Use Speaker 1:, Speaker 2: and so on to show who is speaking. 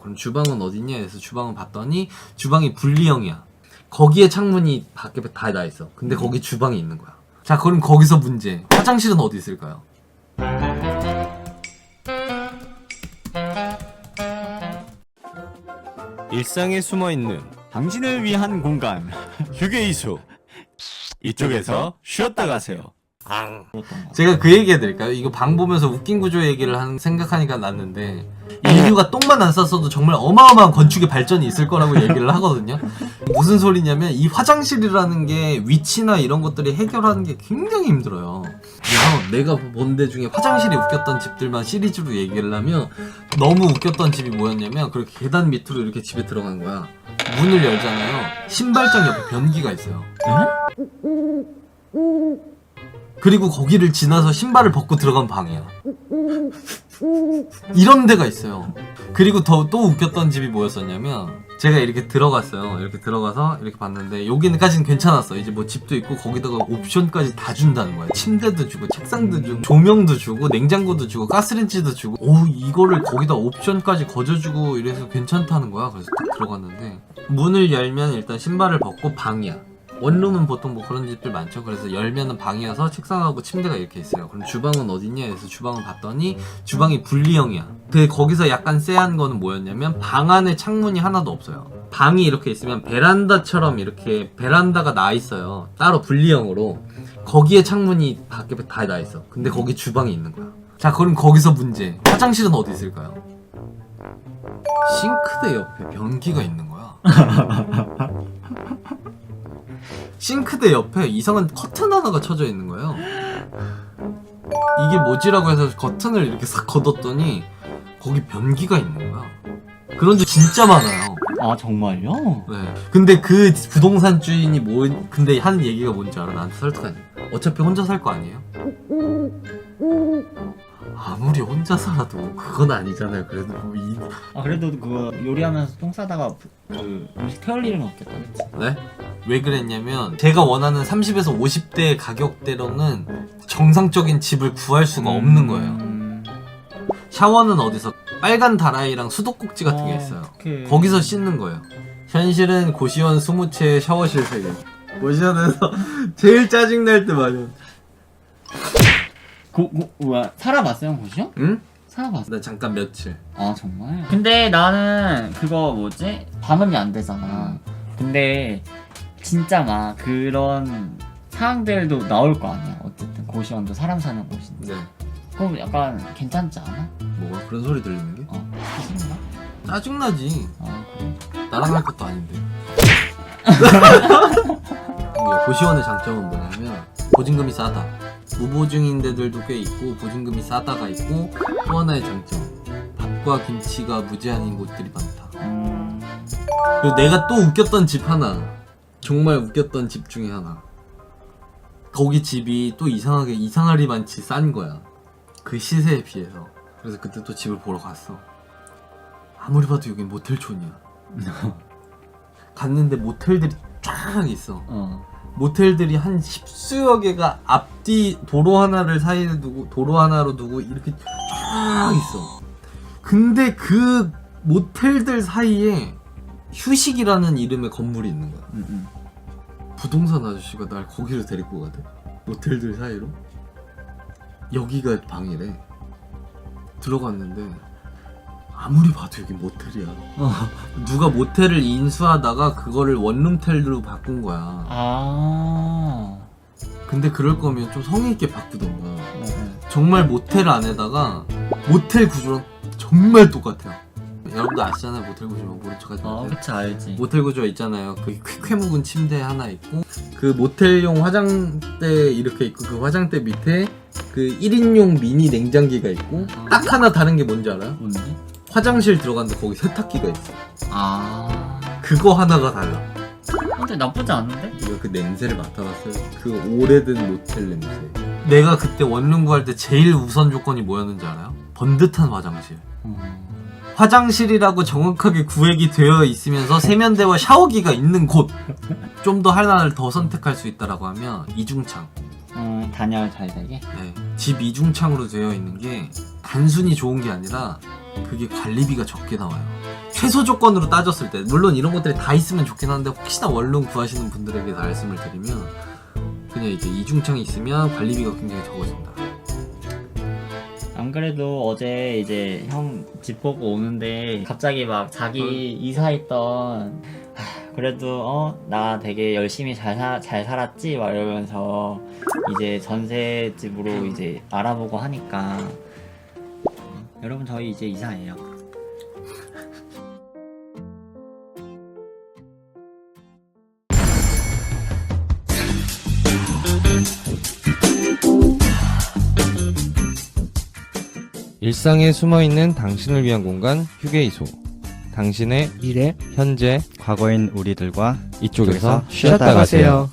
Speaker 1: 그럼 주방은 어딨냐 해서 주방을 봤더니 주방이 분리형이야. 거기에 창문이 밖에 다 나 있어. 근데 거기 주방이 있는 거야. 자, 그럼 거기서 문제. 화장실은 어디 있을까요?
Speaker 2: 일상에 숨어있는
Speaker 3: 당신을 위한 공간
Speaker 2: 휴게이수 이쪽에서 쉬었다 가세요.
Speaker 1: 제가 그 얘기 해드릴까요? 이거 방 보면서 웃긴 구조 얘기를 생각하니까 났는데, 인류가 똥만 안 쌌어도 정말 어마어마한 건축의 발전이 있을 거라고 얘기를 하거든요. 무슨 소리냐면 이 화장실이라는 게 위치나 이런 것들이 해결하는 게 굉장히 힘들어요. 내가 본 데 중에 화장실이 웃겼던 집들만 시리즈로 얘기를 하면, 너무 웃겼던 집이 뭐였냐면 그렇게 계단 밑으로 이렇게 집에 들어간 거야. 문을 열잖아요. 신발장 옆에 변기가 있어요. 그리고 거기를 지나서 신발을 벗고 들어간 방이야. 이런 데가 있어요. 그리고 또 웃겼던 집이 뭐였었냐면, 제가 이렇게 들어갔어요. 이렇게 들어가서 이렇게 봤는데 여기는까지는 괜찮았어. 이제 뭐 집도 있고 거기다가 옵션까지 다 준다는 거야. 침대도 주고 책상도 주고 조명도 주고 냉장고도 주고 가스레인지도 주고, 오, 이거를 거기다 옵션까지 거저주고 이래서 괜찮다는 거야. 그래서 딱 들어갔는데 문을 열면 일단 신발을 벗고 방이야. 원룸은 보통 뭐 그런 집들 많죠. 그래서 열면은 방이어서 책상하고 침대가 이렇게 있어요. 그럼 주방은 어딨냐 해서 주방을 봤더니 주방이 분리형이야. 거기서 약간 쎄한 거는 뭐였냐면 방 안에 창문이 하나도 없어요. 방이 이렇게 있으면 베란다처럼 이렇게 베란다가 나 있어요. 따로 분리형으로. 거기에 창문이 밖에 다 나 있어. 근데 거기 주방이 있는 거야. 자, 그럼 거기서 문제. 화장실은 어디 있을까요? 싱크대 옆에 변기가 있는 거야. 싱크대 옆에 이상한 커튼 하나가 쳐져 있는 거예요. 이게 뭐지라고 해서 커튼을 이렇게 싹 걷었더니 거기 변기가 있는 거야. 그런 집 진짜 많아요.
Speaker 3: 아 정말요?
Speaker 1: 네. 근데 그 부동산 주인이 근데 하는 얘기가 뭔지 알아? 나한테 설득하니. 어차피 혼자 살 거 아니에요? 아무리 혼자 살아도 그건 아니잖아요. 그래도
Speaker 3: 그래도 그거 요리하면서 똥 싸다가 그 음식 태울 일은 없겠다, 그치?
Speaker 1: 네? 왜 그랬냐면 제가 원하는 30에서 50대 가격대로는 정상적인 집을 구할 수가 없는 거예요. 샤워는 어디서 빨간 다라이랑 수도꼭지 같은 게 있어요.
Speaker 3: 오케이.
Speaker 1: 거기서 씻는 거예요. 현실은 고시원 20채 샤워실 3개. 고시원에서 제일 짜증날 때 마련.
Speaker 3: 뭐야, 살아봤어요, 고시요?
Speaker 1: 응?
Speaker 3: 살아봤어.
Speaker 1: 나 잠깐 며칠.
Speaker 3: 아 정말? 근데 나는 그거 뭐지? 반응이 안 되잖아. 근데 진짜 막 그런 상황들도 나올 거 아니야. 어쨌든 고시원도 사람 사는 곳인데.
Speaker 1: 네.
Speaker 3: 그럼 약간 괜찮지 않아?
Speaker 1: 뭐가 그런 소리 들리는 게?
Speaker 3: 싫은가?
Speaker 1: 짜증나지.
Speaker 3: 그래.
Speaker 1: 나랑 할 것도 아닌데. 고시원의 장점은 뭐냐면 보증금이 싸다. 무보증인데들도 꽤 있고 보증금이 싸다가 있고, 또 하나의 장점, 밥과 김치가 무제한인 곳들이 많다. 그리고 내가 또 웃겼던 집 하나, 정말 웃겼던 집 중에 하나, 거기 집이 또 이상하리만치 싼 거야. 그 시세에 비해서. 그래서 그때 또 집을 보러 갔어. 아무리 봐도 여긴 모텔촌이야. 갔는데 모텔들이 쫙 있어. 모텔들이 한 10수여 개가 앞뒤 도로 하나를 사이에 두고, 도로 하나로 두고 이렇게 쫙 있어. 근데 그 모텔들 사이에 휴식이라는 이름의 건물이 있는 거야. 부동산 아저씨가 날 거기로 데리고 가대. 모텔들 사이로. 여기가 방이래. 들어갔는데 아무리 봐도 여기 모텔이야. 누가 모텔을 인수하다가 그거를 원룸텔로 바꾼 거야. 근데 그럴 거면 좀 성의 있게 바꾸던가. 정말 모텔 안에다가, 모텔 구조랑 정말 똑같아요. 여러분도 아시잖아요. 모텔 구조 모른 척하지 마세요.
Speaker 3: 그치, 알지.
Speaker 1: 모텔 구조 있잖아요. 그 퀴퀴 묵은 침대 하나 있고, 그 모텔용 화장대 이렇게 있고, 그 화장대 밑에 그 1인용 미니 냉장기가 있고, 딱 하나 다른 게 뭔지 알아요?
Speaker 3: 뭔데?
Speaker 1: 화장실 들어갔는데 거기 세탁기가 있어. 그거 하나가 달라.
Speaker 3: 근데 나쁘지 않은데?
Speaker 1: 이거 그 냄새를 맡아봤어요. 그 오래된 모텔 냄새. 내가 그때 원룸 구할 때 제일 우선 조건이 뭐였는지 알아요? 번듯한 화장실. 화장실이라고 정확하게 구획이 되어 있으면서 세면대와 샤워기가 있는 곳. 좀 더 하나를 더 선택할 수 있다라고 하면 이중창.
Speaker 3: 단열 잘 되게?
Speaker 1: 네, 집 이중창으로 되어 있는 게 단순히 좋은 게 아니라 그게 관리비가 적게 나와요. 최소 조건으로 따졌을 때 물론 이런 것들이 다 있으면 좋긴 한데 혹시나 원룸 구하시는 분들에게 말씀을 드리면 그냥 이제 이중창이 있으면 관리비가 굉장히 적어진다.
Speaker 3: 안 그래도 어제 이제 형 집 보고 오는데 갑자기 막 자기 이사했던 그래도 나 되게 열심히 잘 살았지 막 이러면서 이제 전세집으로 이제 알아보고 하니까 여러분 저희 이제 이사해요.
Speaker 4: 일상에 숨어있는 당신을 위한 공간 휴게이소. 당신의
Speaker 5: 미래,
Speaker 4: 현재,
Speaker 5: 과거인 우리들과
Speaker 4: 이쪽에서
Speaker 5: 쉬었다 가세요.